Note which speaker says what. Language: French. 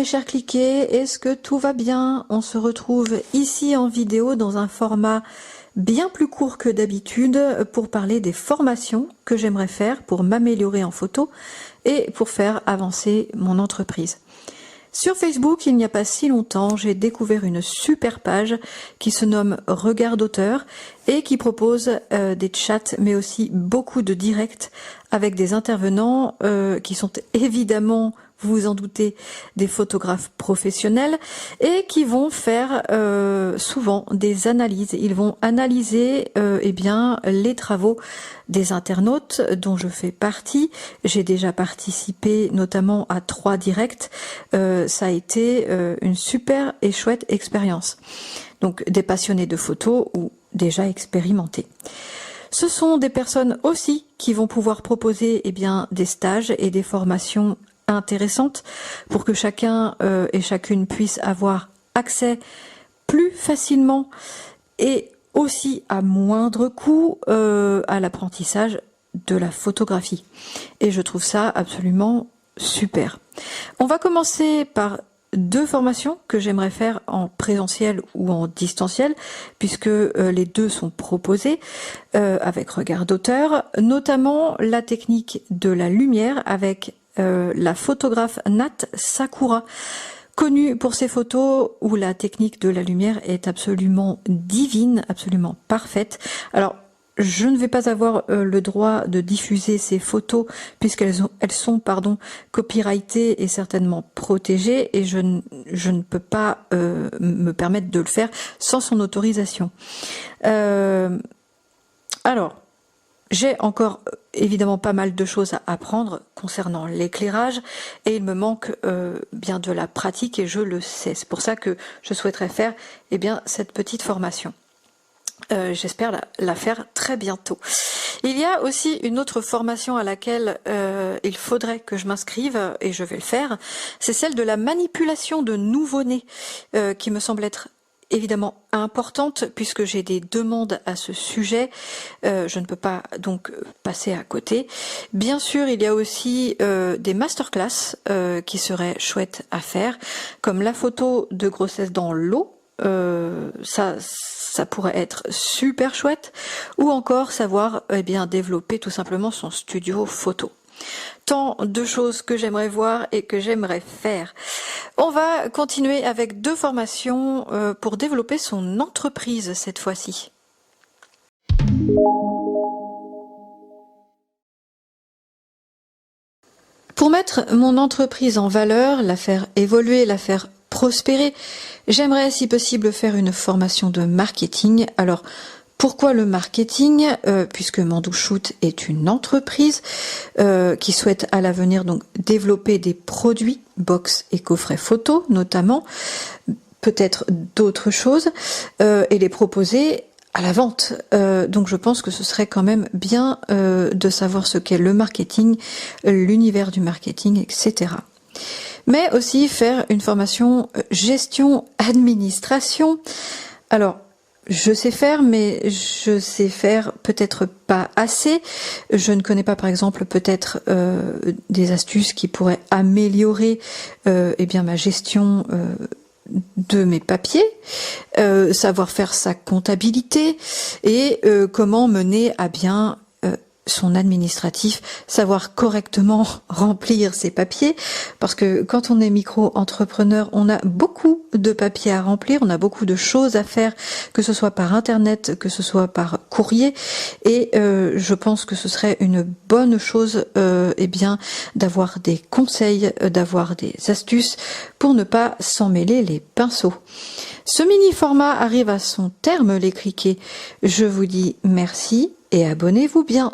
Speaker 1: mes chers cliquets, est-ce que tout va bien? On se retrouve ici en vidéo dans un format bien plus court que d'habitude pour parler des formations que j'aimerais faire pour m'améliorer en photo et pour faire avancer mon entreprise. Sur Facebook, il n'y a pas si longtemps, j'ai découvert une super page qui se nomme Regard d'auteur et qui propose des chats mais aussi beaucoup de directs avec des intervenants qui sont évidemment, vous vous en doutez, des photographes professionnels et qui vont faire souvent des analyses. Ils vont analyser eh bien, les travaux des internautes dont je fais partie. J'ai déjà participé notamment à 3 directs. Ça a été une super et chouette expérience. Donc des passionnés de photos ou déjà expérimentés. Ce sont des personnes aussi qui vont pouvoir proposer eh bien, des stages et des formations intéressantes pour que chacun et chacune puisse avoir accès plus facilement et aussi à moindre coût à l'apprentissage de la photographie. Et je trouve ça absolument super. On va commencer par 2 formations que j'aimerais faire en présentiel ou en distanciel, puisque les 2 sont proposées avec Regard d'auteur, notamment la technique de la lumière avec la photographe Nat Sakura, connue pour ses photos où la technique de la lumière est absolument divine, absolument parfaite. Alors, je ne vais pas avoir le droit de diffuser ces photos puisqu'elles sont copyrightées et certainement protégées et je ne peux pas me permettre de le faire sans son autorisation. Alors, j'ai encore évidemment pas mal de choses à apprendre concernant l'éclairage et il me manque bien de la pratique et je le sais. C'est pour ça que je souhaiterais faire eh bien, cette petite formation. J'espère la faire très bientôt. Il y a aussi une autre formation à laquelle il faudrait que je m'inscrive et je vais le faire. C'est celle de la manipulation de nouveau-nés qui me semble être évidemment importante puisque j'ai des demandes à ce sujet. Je ne peux pas donc passer à côté. Bien sûr, il y a aussi des masterclass qui seraient chouettes à faire, comme la photo de grossesse dans l'eau. Ça pourrait être super chouette, ou encore savoir eh bien développer tout simplement son studio photo. Tant de choses que j'aimerais voir et que j'aimerais faire. On va continuer avec 2 formations pour développer son entreprise cette fois-ci. Pour mettre mon entreprise en valeur, la faire évoluer, la faire prospérer, j'aimerais si possible faire une formation de marketing. Alors, pourquoi le marketing? Puisque Mandou Shoot est une entreprise qui souhaite à l'avenir donc développer des produits, box et coffrets photo notamment, peut-être d'autres choses, et les proposer à la vente. Donc je pense que ce serait quand même bien de savoir ce qu'est le marketing, l'univers du marketing, etc. Mais aussi faire une formation gestion administration. Alors, je sais faire, mais je sais faire peut-être pas assez. Je ne connais pas, par exemple, peut-être des astuces qui pourraient améliorer eh bien, ma gestion de mes papiers, savoir faire sa comptabilité et comment mener à bien son administratif, savoir correctement remplir ses papiers, parce que quand on est micro-entrepreneur, on a beaucoup de papiers à remplir, on a beaucoup de choses à faire, que ce soit par internet, que ce soit par courrier, et je pense que ce serait une bonne chose eh bien, d'avoir des conseils, d'avoir des astuces pour ne pas s'en mêler les pinceaux. Ce mini-format arrive à son terme, les cliquets. Je vous dis merci et abonnez-vous bien.